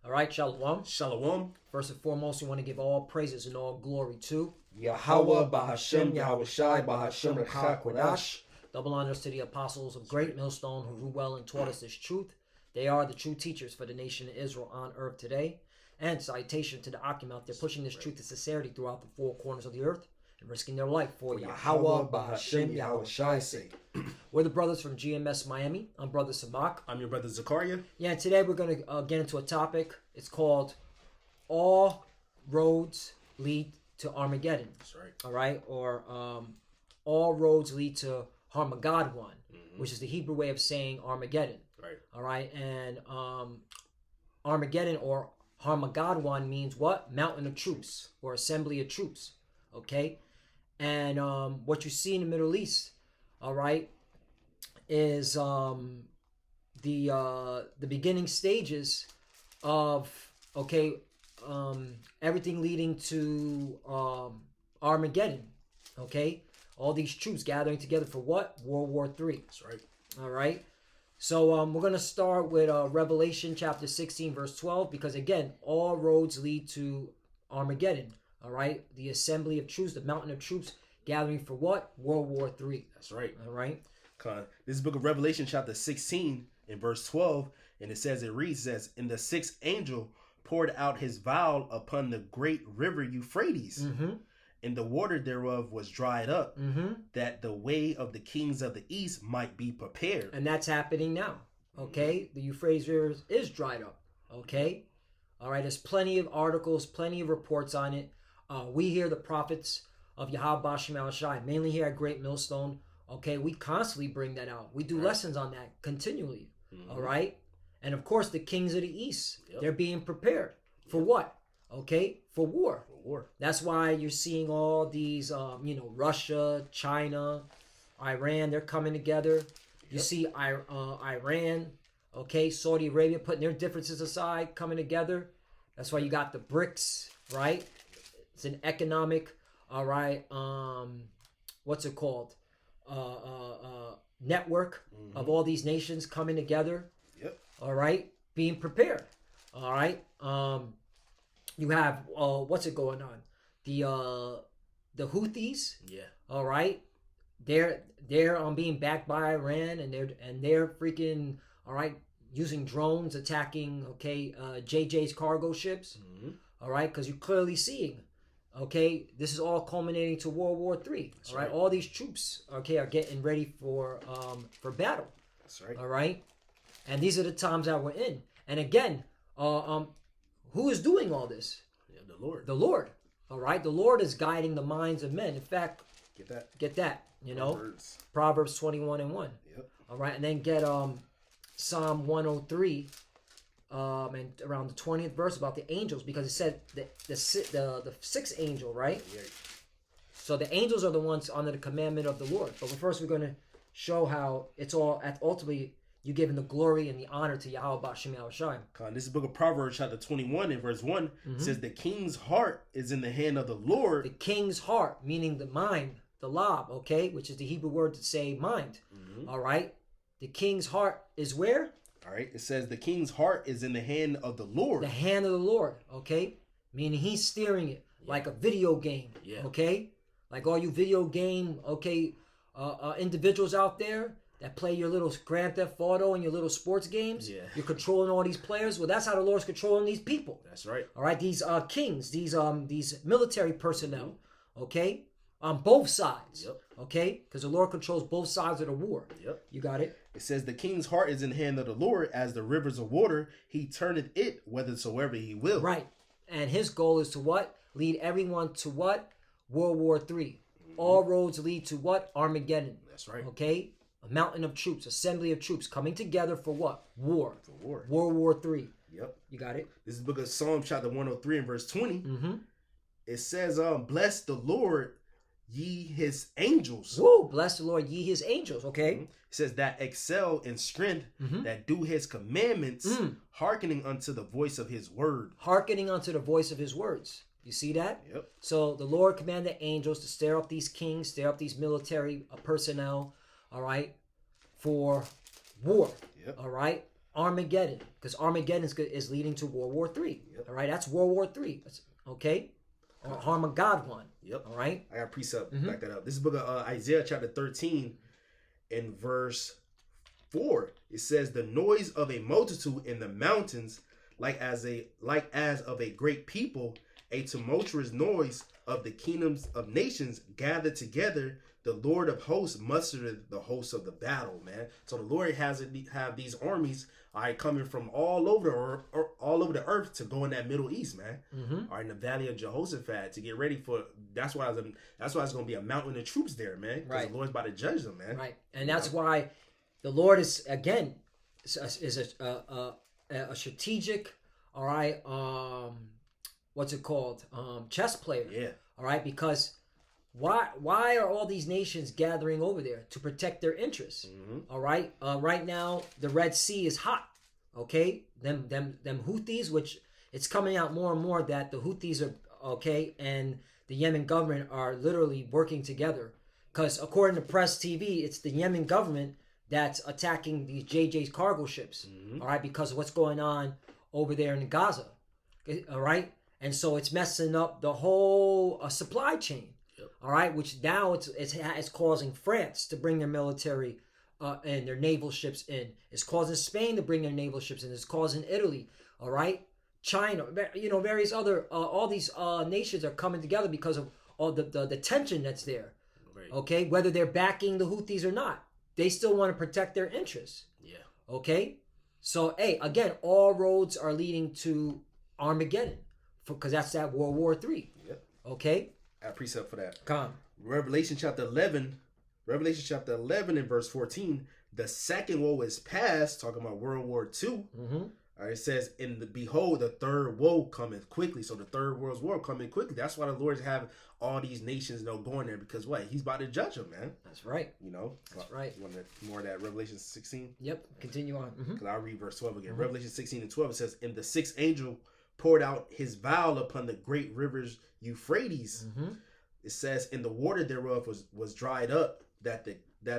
All right, Shalom. Shalom. First and foremost, we want to give all praises and all glory to Yahawah, Bahashem, Yahawashi, Bahashem, Rechakodash. Double honors to the apostles of Great Millstone who grew well and taught us this truth. They are the true teachers for the nation of Israel on earth today. And citation to the Akim out there pushing this truth to sincerity throughout the four corners of the earth and risking their life for Yahawah, Bahashem, Yahawashi sake. We're the brothers from GMS Miami. I'm Brother Sabak. I'm your brother Zakaria. Yeah, and today we're going to get into a topic. It's called All Roads Lead to Armageddon. That's right. All right? Or All Roads Lead to Harmagadwan, which is the Hebrew way of saying Armageddon. Right. All right? And Armageddon or Harmagadwan means what? Mountain of troops or assembly of troops. Okay? And what you see in the Middle East, all right, is the beginning stages of everything leading to Armageddon. Okay, all these troops gathering together for what? World War III. That's right. All right. So we're gonna start with Revelation chapter 16, verse 12, because again, all roads lead to Armageddon. All right, the assembly of troops, the mountain of troops gathering for what? World War III. That's right. All right. This is book of Revelation chapter 16 in verse 12, and it reads, and the sixth angel poured out his vial upon the great river Euphrates, and the water thereof was dried up, that the way of the kings of the east might be prepared. And that's happening now. Okay, the Euphrates River is dried up. Okay, all right. There's plenty of articles, plenty of reports on it. We hear the prophets of Yahawah, mainly here at Great Millstone. Okay, we constantly bring that out. We do lessons on that continually. All right, and of course the kings of the east, they're being prepared for what? Okay, for war. That's why you're seeing all these, Russia, China, Iran. They're coming together. You see Iran, okay, Saudi Arabia putting their differences aside, coming together. That's why you got the BRICS, right? It's an economic, all right, what's it called? Network of all these nations coming together. All right, being prepared. All right. You have what's it going on? The Houthis. Yeah. All right. They're being backed by Iran, and they're freaking all right using drones attacking JJ's cargo ships. All right, because you're clearly seeing. Okay, this is all culminating to World War III. All right, all these troops, are getting ready for battle. That's right. All right, and these are the times that we're in. And again, who is doing all this? Yeah, the Lord. The Lord. All right, the Lord is guiding the minds of men. In fact, get that. Proverbs 21:1. Yep. All right, and then get Psalm 103. And around the 20th verse about the angels, because it said the sixth angel, right? Yeah. So the angels are the ones under the commandment of the Lord. But first, we're going to show how it's all ultimately you giving the glory and the honor to Yahawah B'Shem Yahawashi. This is the book of Proverbs chapter 21 and verse 1. It says the king's heart is in the hand of the Lord. The king's heart, meaning the mind, the lab, which is the Hebrew word to say mind. All right, the king's heart is where? All right, it says the king's heart is in the hand of the Lord. The hand of the Lord, meaning he's steering it like a video game, like all you video game, individuals out there that play your little Grand Theft Auto and your little sports games. Yeah. You're controlling all these players. Well, that's how the Lord's controlling these people. That's right. All right, these kings, these military personnel, on both sides, because the Lord controls both sides of the war. Yep. You got it? It says the king's heart is in the hand of the Lord, as the rivers of water. He turneth it whithersoever he will. Right. And his goal is to what? Lead everyone to what? World War III. All roads lead to what? Armageddon. That's right. Okay? A mountain of troops, assembly of troops coming together for what? War. For war. World War III. Yep. You got it? This is the book of Psalm chapter 103 and verse 20. It says, bless the Lord, ye his angels. Woo! Bless the Lord, ye his angels. Okay. It says that excel in strength, that do his commandments, hearkening unto the voice of his word. Hearkening unto the voice of his words. You see that? Yep. So the Lord commanded angels to stir up these kings, stir up these military personnel, all right, for war. Yep. All right, Armageddon, because Armageddon is leading to World War III. Yep. All right, that's World War III. Okay, or Harmagadwan. Yep. All right. I got a precept to back that up. This is book of Isaiah chapter 13 in verse 4. It says, "The noise of a multitude in the mountains, like as of a great people, a tumultuous noise of the kingdoms of nations gathered together. The Lord of hosts mustered the hosts of the battle," man. So the Lord have these armies, all right, coming from all over the earth to go in that Middle East, man. All right, in the Valley of Jehoshaphat to get ready for. That's why it's going to be a mountain of troops there, man. Because the Lord's about to judge them, man. Right, and that's why the Lord is again is a strategic. All right, what's it called? Chess player. Yeah. All right, because why are all these nations gathering over there? To protect their interests. All right. Right now the Red Sea is hot. Okay, them Houthis, which it's coming out more and more that the Houthis are okay, and the Yemen government are literally working together. Because according to Press TV, it's the Yemen government that's attacking these JJ's cargo ships. All right, because of what's going on over there in Gaza. Okay, all right, and so it's messing up the whole supply chain. All right, which now it's causing France to bring their military and their naval ships in. It's causing Spain to bring their naval ships in. It's causing Italy. All right, China. Various other all these nations are coming together because of all the tension that's there. Right. Okay, whether they're backing the Houthis or not, they still want to protect their interests. Yeah. Okay, so hey, again, all roads are leading to Armageddon, because that's that World War III. Yep. Okay. I have a precept for that. Come. Revelation chapter 11 and verse 14. The second woe is past, talking about World War II. All right, it says, behold, the third woe cometh quickly. So the third world's war coming quickly. That's why the Lord's have all these nations going there, because what? He's about to judge them, man. That's right. That's right. You want more of that Revelation 16? Yep. Continue on. Because I'll read verse 12 again. Revelation 16 and 12, it says, "And the sixth angel poured out his vial upon the great rivers Euphrates." It says, "And the water thereof was dried up, that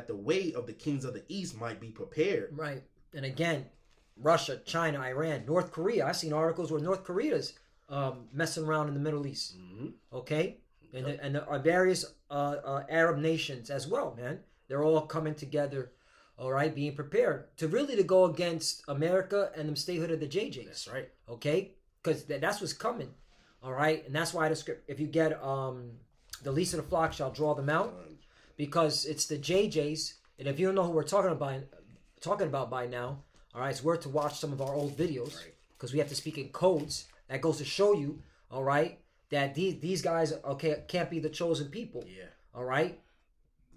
the way of the kings of the east might be prepared." Right. And again, Russia, China, Iran, North Korea. I've seen articles where North Korea's messing around in the Middle East. Okay, and the various Arab nations as well, man. They're all coming together. All right, being prepared to go against America and the statehood of the JJs. That's right. Okay, because that's what's coming. All right, and that's why the script. If you get the least of the flock shall draw them out, because it's the JJs. And if you don't know who we're talking about by now, all right, it's worth to watch some of our old videos, because we have to speak in codes. That goes to show you, all right, that these guys can't be the chosen people. Yeah. All right,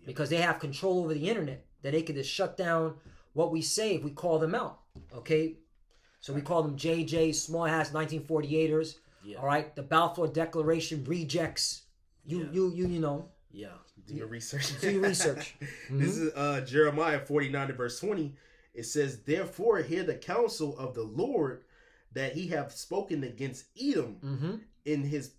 because they have control over the internet, that they can just shut down what we say if we call them out. Okay, so we call them JJs, small hats, 1948ers. Yeah. All right, the Balfour Declaration rejects. You know. Yeah. Do your research. Do your research. This is Jeremiah 49 and verse 20. It says, "Therefore hear the counsel of the Lord, that he hath spoken against Edom in his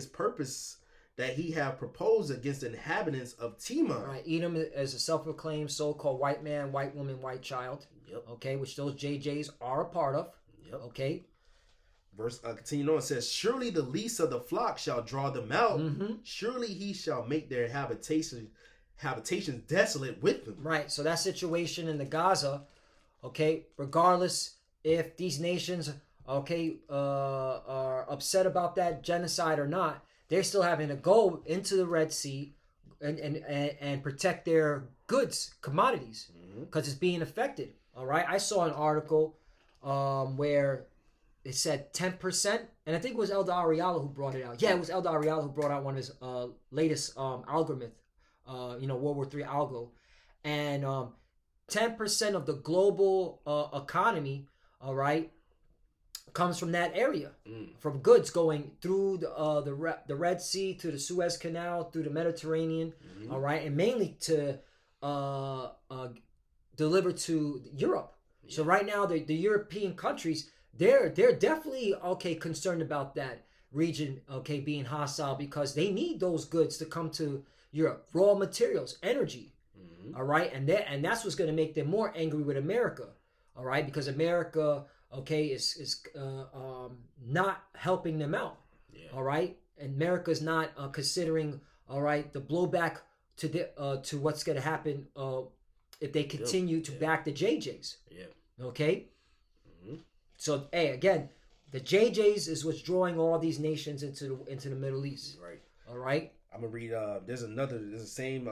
purpose that he have proposed against the inhabitants of Tema." All right, Edom is a self-proclaimed so-called white man, white woman, white child. Yep. Okay, which those JJs are a part of. Yep. Okay. Verse continuing on, it says, "Surely the least of the flock shall draw them out. Surely he shall make their habitations desolate with them." Right. So that situation in the Gaza, okay, regardless if these nations, okay, are upset about that genocide or not, they're still having to go into the Red Sea and protect their goods, commodities, because it's being affected. All right. I saw an article where it said 10%, and I think it was Elder Ariala who brought it out. Yeah, it was Elder Ariala who brought out one of his latest algorithm, World War III algo. And 10% of the global economy, all right, comes from that area, from goods going through the Red Sea, to the Suez Canal, through the Mediterranean, all right, and mainly to deliver to Europe. So right now, the European countries, they're definitely concerned about that region being hostile, because they need those goods to come to Europe, raw materials, energy. All right, and that's what's going to make them more angry with America. all right, because America, okay, is not helping them out, all right, and America's not considering, all right, the blowback to what's going to happen if they continue to back the JJs, okay. So hey, again, the JJs is what's drawing all these nations into the Middle East, Right. all right. I'm gonna read. There's the same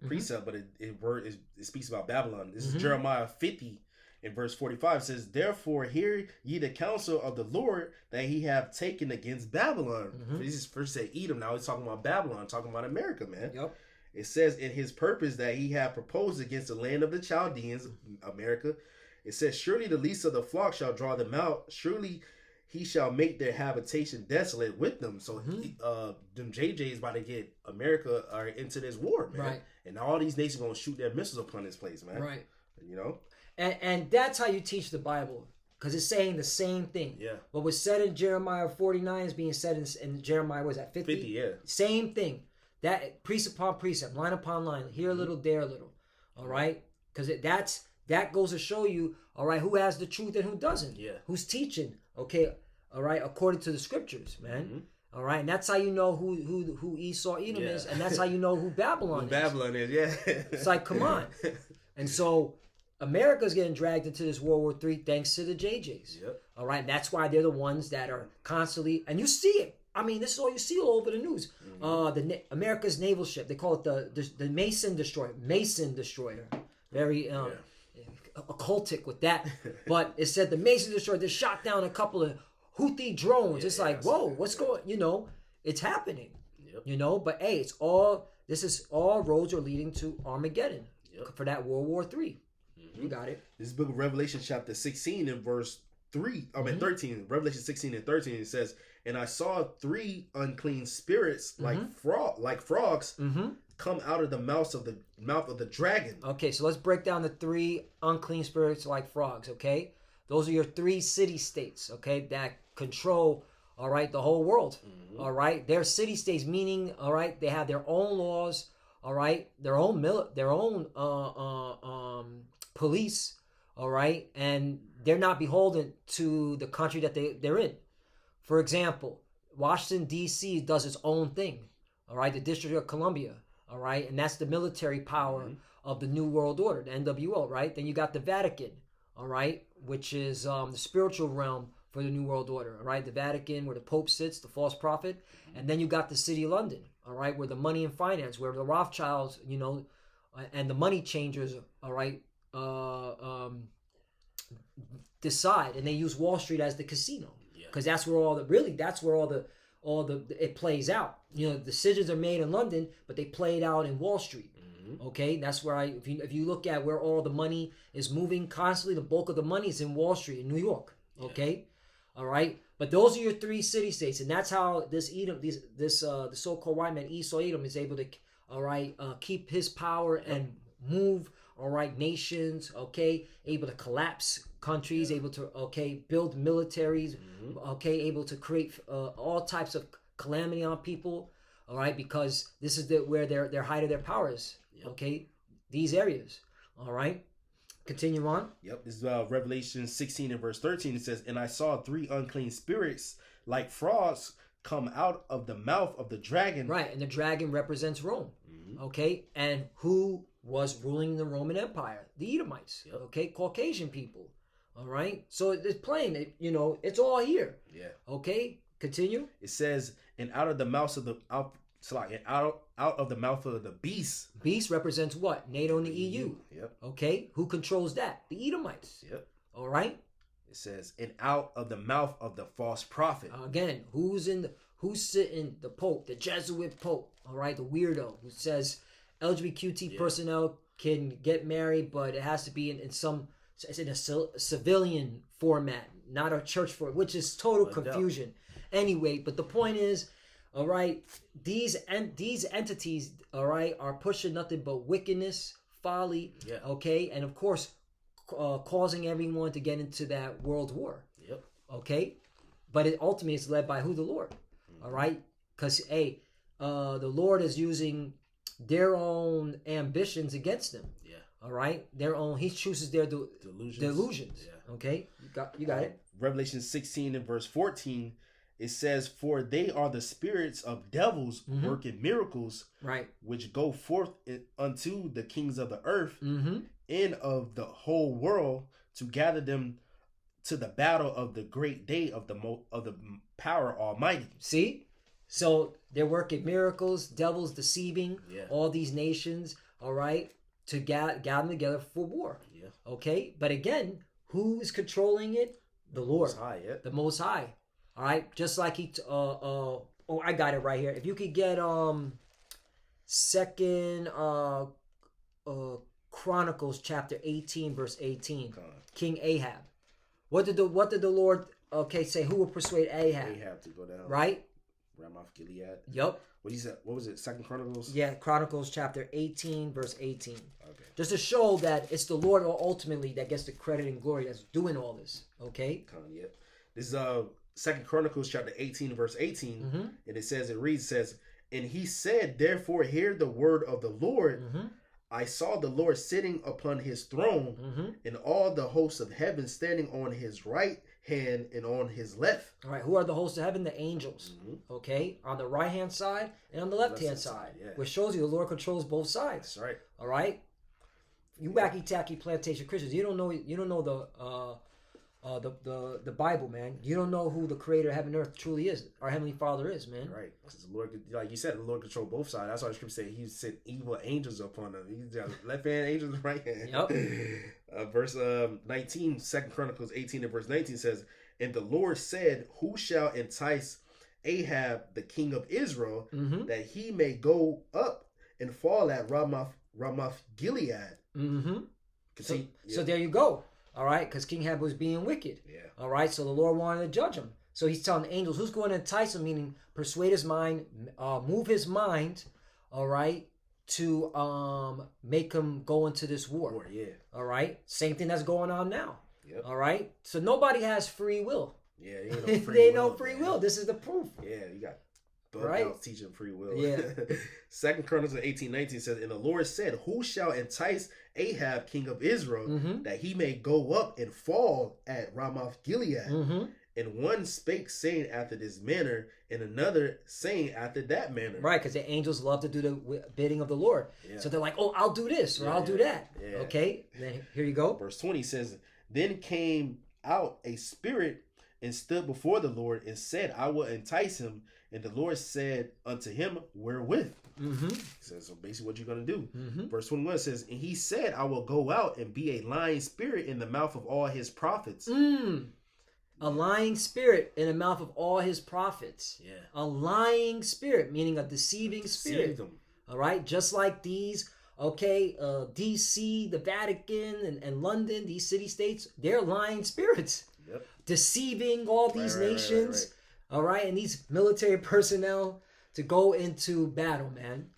precept, but it speaks about Babylon. This is Jeremiah 50 in verse 45. It says, "Therefore hear ye the counsel of the Lord that he have taken against Babylon." This is first said Edom. Now he's talking about Babylon, talking about America, man. Yep. It says in his purpose that he have proposed against the land of the Chaldeans, America. It says, "Surely the least of the flock shall draw them out. Surely he shall make their habitation desolate with them." So them JJ's about to get America into this war, man. Right. And all these nations gonna shoot their missiles upon this place, man. Right. You know? And that's how you teach the Bible, because it's saying the same thing. Yeah. What was said in Jeremiah 49 is being said in Jeremiah, was that 50? 50, yeah. Same thing. That precept upon precept, line upon line, here a little, there a little. All right? Because that goes to show you, all right, who has the truth and who doesn't. Yeah. Who's teaching, okay, all right, according to the scriptures, man. All right, and that's how you know who Esau Edom is, and that's how you know who Babylon is. Babylon is, yeah. It's like, come on. And so America's getting dragged into this World War III thanks to the JJs. Yep. All right, that's why they're the ones that are constantly, and you see it. I mean, this is all you see all over the news. America's naval ship, they call it the Mason destroyer. Mason destroyer. Very occultic with that. But it said the Mason destroyer, they shot down a couple of Houthi drones. It's like, whoa, what's going, it's happening. Yep. But hey, this is all roads are leading to Armageddon for that World War III. You got it. This book of Revelation chapter 16 and verse 13. Revelation 16 and 13, it says, "And I saw 3 unclean spirits like frogs come out of the mouth of the dragon." Okay, so let's break down the 3 unclean spirits like frogs, okay? Those are your 3 city-states, okay, that control, all right, the whole world, all right? They're city-states, meaning, all right, they have their own laws, all right, their own police, all right, and they're not beholden to the country that they're in. For example, Washington, D.C. does its own thing, all right, the District of Columbia, all right, and that's the military power of the New World Order, the NWO, right? Then you got the Vatican, all right, which is the spiritual realm for the New World Order, all right? The Vatican, where the Pope sits, the false prophet, and then you got the City of London, all right, where the money and finance, where the Rothschilds, and the money changers, all right, decide, and they use Wall Street as the casino, because that's where it plays out. Decisions are made in London, but they play it out in Wall Street. Okay, that's where if you look at where all the money is moving constantly, the bulk of the money is in Wall Street in New York. Okay, all right, but those are your 3 city-states, and that's how this Edom, the so-called white man Esau Edom is able to, all right, keep his power and move, all right, nations. Okay, able to collapse countries, able to build militaries. Okay, able to create all types of calamity on people. All right, because this is where their height of their power is. Okay, these areas. All right, continue on. Yep, this is Revelation 16 and verse 13. It says, "And I saw 3 unclean spirits like frogs come out of the mouth of the dragon." Right, and the dragon represents Rome. Okay, and who was ruling the Roman Empire? The Edomites. Okay, Caucasian people. All right, so it's plain. It's all here. Yeah. Okay, continue. It says, "And out of the mouth of the out of the mouth of the beast." Beast represents what? NATO and the EU. Yep. Okay, who controls that? The Edomites. Yep. All right. It says, "And out of the mouth of the false prophet." Again, who's sitting? The Pope, the Jesuit Pope. All right, the weirdo who says LGBTQ personnel can get married, but it has to be in a civilian format, not a church format, which is total confusion. Anyway, but the point is, all right, these entities, all right, are pushing nothing but wickedness, folly, okay, and of course, causing everyone to get into that world war. Yep. Okay, but it ultimately is led by who? The Lord. All right, because the Lord is using their own ambitions against them. Yeah. All right, their own. He chooses their delusions. Yeah. Okay, you got it. Revelation 16 and verse 14, it says, "For they are the spirits of devils working miracles, Right. which go forth unto the kings of the earth Mm-hmm. and of the whole world to gather them to the battle of the great day of the power Almighty." See, so they're working miracles, devils deceiving all these nations. All right, to gather them together for war. Yeah. Okay, but again, who's controlling it? The Lord, Most High, yeah. the Most High. All right, just like I got it right here. If you could get Second Chronicles chapter 18 verse 18, King Ahab. What did the Lord say? Who will persuade Ahab? Ahab to go down. Right. Ramoth Gilead. Yup. What he said? What was it? Second Chronicles. Yeah, Chronicles chapter 18 verse 18. Okay. Just to show that it's the Lord ultimately that gets the credit and glory that's doing all this. Okay. Yeah. This is Second Chronicles chapter 18 verse 18, and it reads, "And he said, therefore hear the word of the Lord. I saw the Lord sitting upon his throne, and all the hosts of heaven standing on his right hand and on his left." All right. Who are the hosts of heaven? The angels. Okay. On the right hand side and on the left hand side, which shows you the Lord controls both sides. That's right. All right. You wacky tacky plantation Christians, you don't know the Bible, man. You don't know who the creator of heaven and earth truly is. Our heavenly Father is, man. Right. Because the Lord, like you said, the Lord controls both sides. That's why the scripture say he sent evil angels upon them. He's got left hand angels, right hand. Yep. Verse 19, 2 Chronicles 18 and verse 19 says, "And the Lord said, who shall entice Ahab, the king of Israel, that he may go up and fall at Ramoth Gilead?" So there you go. All right, because King Ahab was being wicked. Yeah. All right, so the Lord wanted to judge him. So he's telling the angels who's going to entice him, meaning persuade his mind, move his mind, all right, to make him go into this war. Yeah. All right, same thing that's going on now. Yep. All right, so nobody has free will. Yeah, ain't no free There ain't will, no free man. will. This is the proof. Yeah, you got Right? out teaching free will. Yeah. 2 Chronicles 18:19 says, "And the Lord said, who shall entice Ahab, king of Israel, that he may go up and fall at Ramoth Gilead? And one spake saying after this manner, and another saying after that manner." Right, because the angels love to do the bidding of the Lord. Yeah. So they're like, "Oh, I'll do this or I'll do that." Yeah. Okay, then here you go. Verse 20 says, "Then came out a spirit and stood before the Lord and said, I will entice him. And the Lord said unto him, wherewith?" So basically what you're going to do. Verse 21 says, "And he said, I will go out and be a lying spirit in the mouth of all his prophets." A lying spirit in the mouth of all his prophets. Yeah. A lying spirit, meaning a deceiving spirit. Them. All right, just like these, DC, the Vatican, and London, these city-states, they're lying spirits. Yep. Deceiving all these nations. All right, and these military personnel to go into battle, man.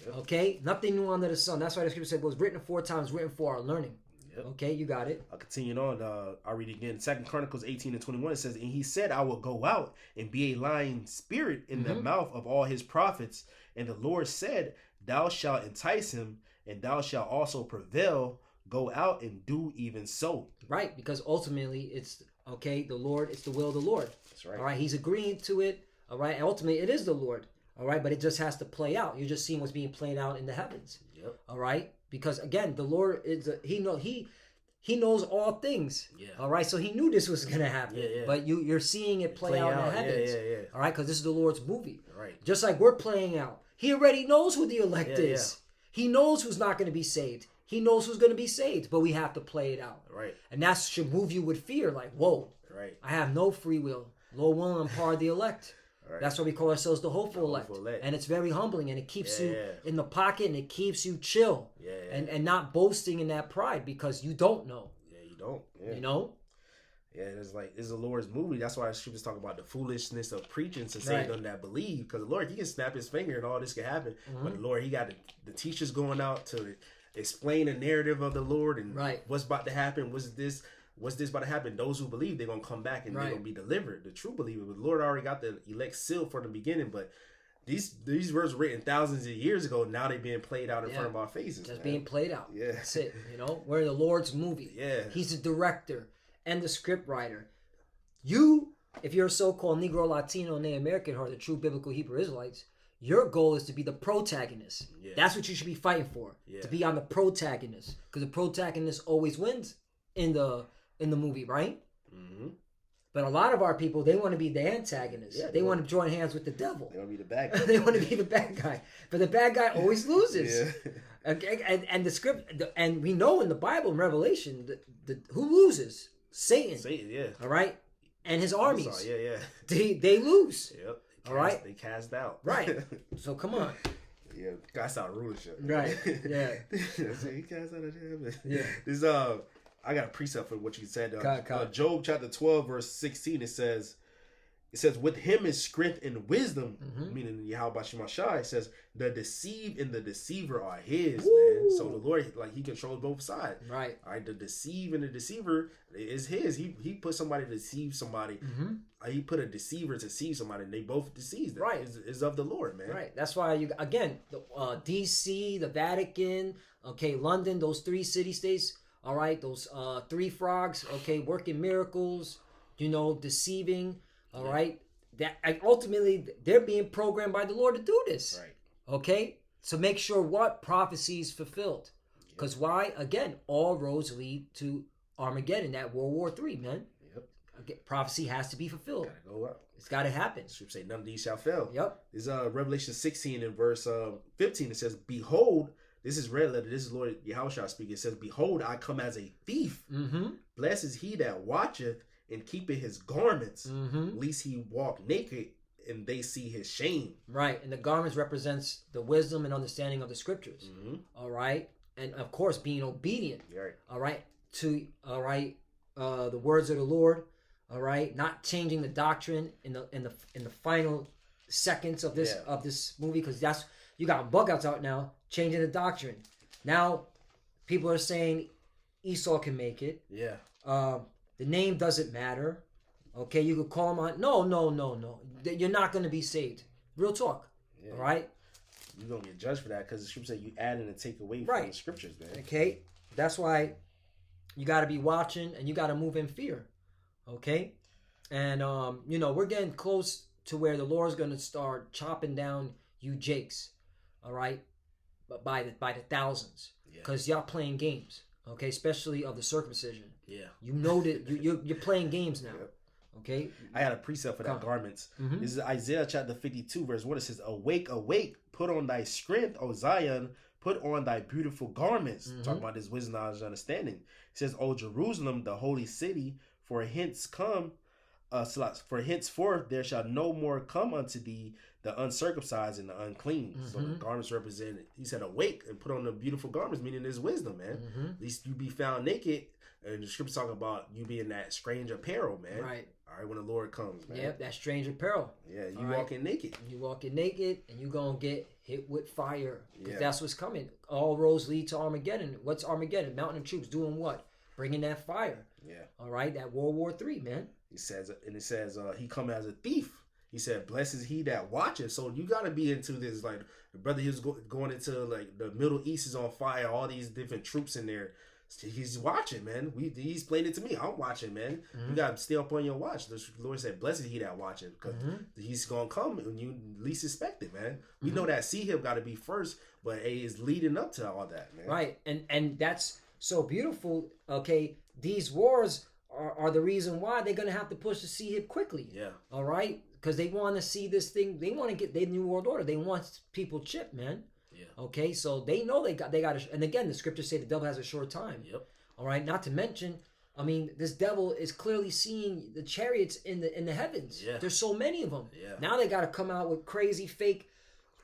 Yep. Okay, nothing new under the sun. That's why the scripture said it was written 4 times, written for our learning. Yep. Okay, you got it. I'll continue on. I'll read it again. 2 Chronicles 18 and 21, it says, "And he said, I will go out and be a lying spirit in the mouth of all his prophets. And the Lord said, thou shalt entice him, and thou shalt also prevail. Go out and do even so." Right, because ultimately it's, the Lord, it's the will of the Lord. That's right. All right, he's agreeing to it. All right, and ultimately it is the Lord. All right, but it just has to play out. You're just seeing what's being played out in the heavens. Yep. All right, because again, the Lord is he knows all things. Yeah. All right, so he knew this was gonna happen. Yeah. But you're seeing it play out in the heavens. Yeah. All right, because this is the Lord's movie. Right. Just like we're playing out. He already knows who the elect is. Yeah. He knows who's not going to be saved. He knows who's going to be saved, but we have to play it out. Right. And that should move you with fear, like, whoa, right. I have no free will. Lord willing, I'm part of the elect. Right. That's why we call ourselves the hopeful elect. And it's very humbling, and it keeps you in the pocket, and it keeps you chill. And not boasting in that pride, because you don't know. Yeah, you don't. Yeah. You know? Yeah, it's the Lord's movie. That's why the scriptures talk about the foolishness of preaching to save them that believe. Because the Lord, he can snap his finger and all this can happen. But the Lord, he got the teachers going out to explain the narrative of the Lord and what's about to happen. What's this about to happen? Those who believe, they're going to come back and they're going to be delivered. The true believer. The Lord already got the elect sealed from the beginning, but these words were written thousands of years ago. Now they're being played out in front of our faces. Just man. being played out. Yeah. That's it. We're in the Lord's movie. Yeah. He's the director and the script writer. You, if you're a so-called Negro, Latino, Native American, or the true biblical Hebrew Israelites, your goal is to be the protagonist. Yeah. That's what you should be fighting for. Yeah. To be on the protagonist, because the protagonist always wins in the movie, right? Mm-hmm. But a lot of our people, they want to be the antagonist. Yeah, they want to join hands with the devil. They want to be the bad guy. They want to be the bad guy. But the bad guy always loses. Yeah. Okay, and the script, and we know in the Bible in Revelation, who loses? Satan. Satan, yeah. All right? And his armies. Yeah. They lose. Yep. All right? They cast out. Right. So come on. Yeah, cast out rulership. Right. Yeah. He cast out of heaven. Yeah. This I got a precept for what you said. God. Job chapter 12 verse 16. It says, with him is strength and wisdom, meaning Yahawah Shemashai. It says the deceived and the deceiver are his, man. So the Lord, he controls both sides. Right. All right, the deceive and the deceiver is his. He put somebody to deceive somebody. He put a deceiver to deceive somebody, and they both deceive them. Right. Is of the Lord, man. Right. That's why DC, the Vatican, London, those 3 city-states. All right, those 3 frogs. Working miracles. Deceiving. All right, that ultimately they're being programmed by the Lord to do this. Right. Okay, so make sure what prophecies fulfilled, because why? Again, all roads lead to Armageddon, that World War III, man. Yep. Again, prophecy has to be fulfilled. Gotta go up. It's got to happen. Scripture say none of these shall fail. Yep. This Revelation 16 in verse 15. It says, "Behold." This is red letter. This is Lord Yahawah speaking. It says, "Behold, I come as a thief. Blessed is he that watcheth and keepeth his garments, lest he walk naked and they see his shame." Right, and the garments represents the wisdom and understanding of the scriptures. All right, and of course being obedient. Right. All right, to the words of the Lord. All right, not changing the doctrine in the final seconds of this movie, because that's, you got bug outs out now changing the doctrine. Now people are saying Esau can make it. Yeah. The name doesn't matter. Okay, you could call him on. No. You're not going to be saved. Real talk. Yeah. All right? You're going to get judged for that, because the scripture say you add and take away from the scriptures, man. Okay? That's why you got to be watching and you got to move in fear. Okay? And, we're getting close to where the Lord's going to start chopping down you jakes. All right? But by the thousands. Because y'all playing games. Okay? Especially of the circumcision. Yeah. You know that you're playing games now. Yep. Okay? I had a precept for that garments. This is Isaiah chapter 52 verse 1. It says, "Awake, awake, put on thy strength, O Zion, put on thy beautiful garments." Talking about this wisdom, knowledge, and understanding. It says, "O Jerusalem, the holy city, for henceforth there shall no more come unto thee the uncircumcised and the unclean." So the garments represent, he said, awake and put on the beautiful garments, meaning there's wisdom, man. At least you be found naked. And the scripture talking about you being that strange apparel, man. Right. All right, when the Lord comes, man. Yep, that strange apparel. Yeah, you walking naked. You walking naked, and you gonna get hit with fire. Because that's what's coming. All roads lead to Armageddon. What's Armageddon? Mountain of troops doing what? Bringing that fire. Yeah. All right, that World War III, man. It says, he come as a thief. He said, "Blessed is he that watches." So you got to be into this. Like the brother, he was going into like the Middle East is on fire. All these different troops in there. He's watching, man. He's playing it to me. I'm watching, man. You got to stay up on your watch. The Lord said, "Blessed is he that watches," because he's going to come when you least expect it, man. We know that him got to be first, but it's leading up to all that, man. Right. And that's so beautiful. Okay. These wars are the reason why they're going to have to push the him quickly. Yeah. All right. Because they want to see this thing. They want to get their new world order. They want people chipped, man. Yeah. Okay, so they know they got and again, the scriptures say the devil has a short time. Yep. All right, not to mention, I mean, this devil is clearly seeing the chariots in the heavens. Yeah. There's so many of them. Yeah. Now they got to come out with crazy fake.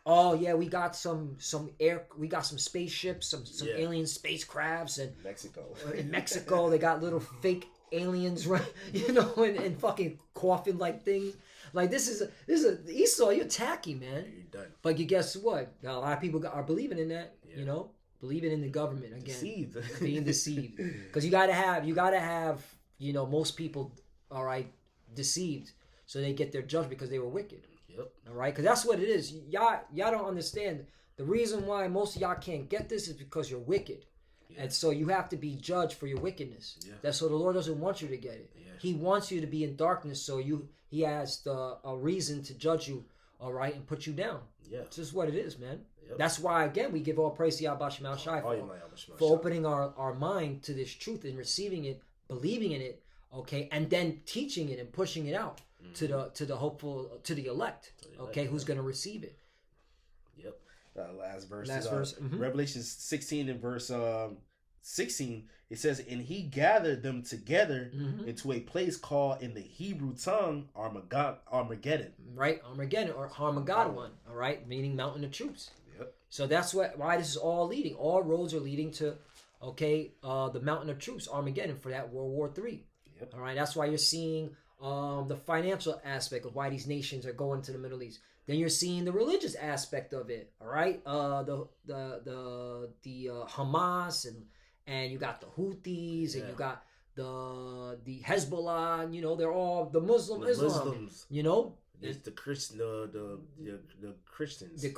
Oh yeah, we got some spaceships, some alien spacecrafts, and Mexico. In Mexico, they got little fake aliens, right? And fucking coffin like things. Like this is Esau. You're tacky, man. You're done. But you guess what? Now, a lot of people are believing in that. Yeah. Believing in the government again. Deceived. Being deceived. Because you gotta have. Most people, all right, deceived, so they get their judgment because they were wicked. Yep. All right, because that's what it is. Y'all don't understand. The reason why most of y'all can't get this is because you're wicked. Yeah. And so you have to be judged for your wickedness. Yeah. That's so the Lord doesn't want you to get it. Yeah. He wants you to be in darkness, so He has a reason to judge you, all right, and put you down. Yeah. It's just what it is, man. Yep. That's why, again, we give all praise to Yahawah Shai for opening our mind to this truth and receiving it, believing in it, okay, and then teaching it and pushing it out to the hopeful, to the elect, okay, who's going to receive it. Yep. Last verse. Revelation 16 and verse 16, it says, "And he gathered them together into a place called in the Hebrew tongue Armageddon." Right, Armageddon or Harmagadwan, all right, meaning mountain of troops. Yep. So that's why this is all leading. All roads are leading to, the mountain of troops, Armageddon, for that World War III. Yep. All right, that's why you're seeing the financial aspect of why these nations are going to the Middle East. Then you're seeing the religious aspect of it. All right, the Hamas and you got the Houthis and you got the Hezbollah. You know, they're all the Islam. Muslims. You know, it's the Christians, the Christians, the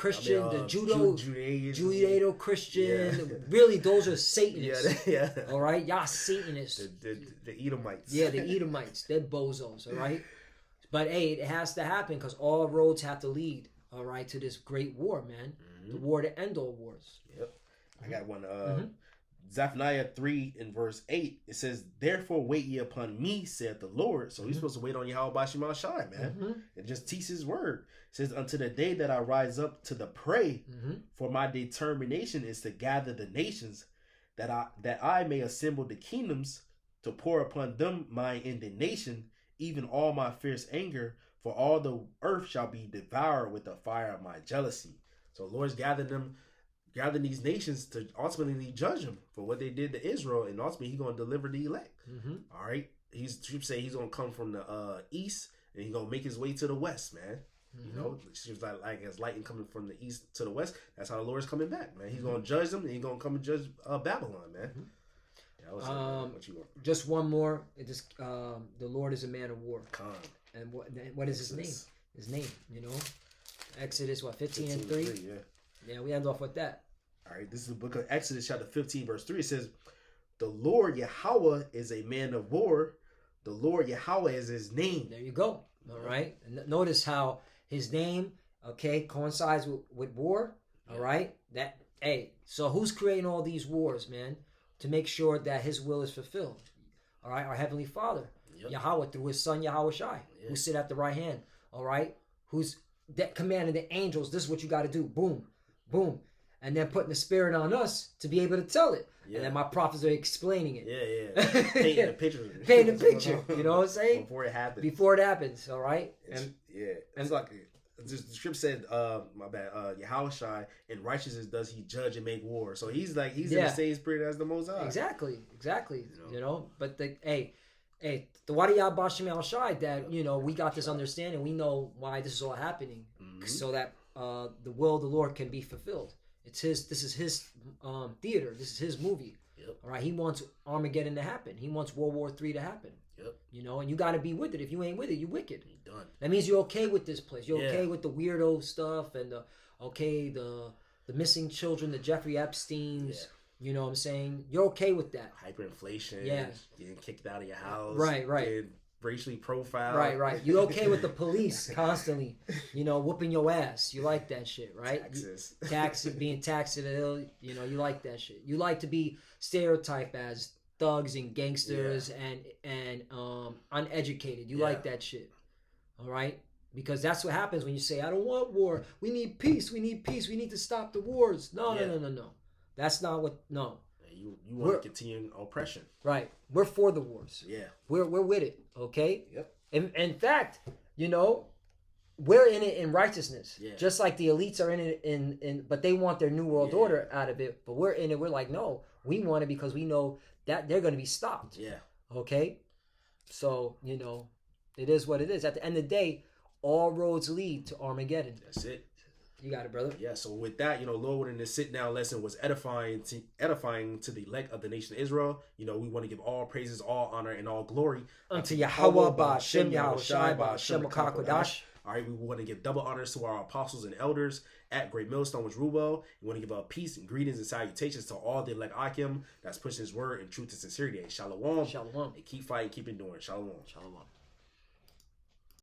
Judeo-Christian. Yeah. Really, those are Satanists. Yeah. All right, y'all Satanists. The Edomites. Yeah, the Edomites. They're bozos. All right. But hey, it has to happen because all roads have to lead, all right, to this great war, man. The war to end all wars. Yep. I got one. Zephaniah 3 in verse 8, it says, "Therefore wait ye upon me, saith the Lord." So he's supposed to wait on Yahawah Shai, man. And just teach his word. It says, "Until the day that I rise up to the prey, for my determination is to gather the nations, that I may assemble the kingdoms, to pour upon them my indignation, even all my fierce anger, for all the earth shall be devoured with the fire of my jealousy." So the Lord's gathering these nations to ultimately judge them for what they did to Israel, and ultimately He's going to deliver the elect. All right, Troops say He's going to come from the east, and He's going to make His way to the west, man. You know, it seems like as lightning coming from the east to the west. That's how the Lord's coming back, man. He's going to judge them, and He's going to come and judge Babylon, man. What you want? Just one more. The Lord is a man of war. And what is His name? His name, you know, Exodus 15 and 3. Yeah, we end off with that. All right, this is the book of Exodus, chapter 15, verse 3. It says, "The Lord Yahawah is a man of war. The Lord Yahawah is His name." There you go. All right. Notice how His name, coincides with war. All right. So who's creating all these wars, man? To make sure that His will is fulfilled. All right. Our Heavenly Father, Yahawah, through His Son, Yahawah Shai, who sit at the right hand. All right. Who's that commanding the angels, this is what you got to do. Boom. Boom. And then putting the Spirit on us to be able to tell it. Yeah. And then my prophets are explaining it. Yeah. Painting the picture. Painting the picture. You know what I'm saying? Before it happens. All right? It's like the script said, Yahawah Shai, in righteousness does He judge and make war. So he's in the same spirit as the Most High. Exactly. You know, but the Wadi Yahawah Shai, that, you know, we got this understanding. We know why this is all happening. So that the will of the Lord can be fulfilled. This is His theater. This is His movie. Yep. All right. He wants Armageddon to happen. He wants World War III to happen. Yep. You know, and you got to be with it. If you ain't with it, you're wicked. You're done. That means you're okay with this place. You're okay with the weirdo stuff and the missing children, the Jeffrey Epsteins. Yeah. You know what I'm saying? You're okay with that. Hyperinflation. Yeah. Getting kicked out of your house. Right. Getting racially profiled. Right. You okay with the police constantly, you know, whooping your ass. You like that shit, right? Taxes, being taxed to the hill, you know, you like that shit. You like to be stereotyped as thugs and gangsters and uneducated. You like that shit. All right? Because that's what happens when you say, "I don't want war. We need peace. We need to stop the wars." No. That's not what, no. You want to continue oppression. Right. We're for the wars. Yeah. We're with it. Okay? Yep. In fact, you know, we're in it in righteousness. Yeah. Just like the elites are in it but they want their new world order out of it. But we're in it. We're like, no, we want it because we know that they're going to be stopped. Yeah. Okay? So, you know, it is what it is. At the end of the day, all roads lead to Armageddon. That's it. You got it, brother. Yeah, so with that, you know, Lord, in this sit-down lesson was edifying to the elect of the nation of Israel. You know, we want to give all praises, all honor, and all glory unto Yahawah, Ba'ashem Yahawah Shai, Ba'ashem Makakwadash. All right, we want to give double honors to our apostles and elders at Great Millstone, which rule well. We want to give peace and greetings and salutations to all the elect Akim that's pushing his word in truth and sincerity. And shalom. Shalom. And keep fighting, keep enduring. Shalom. Shalom.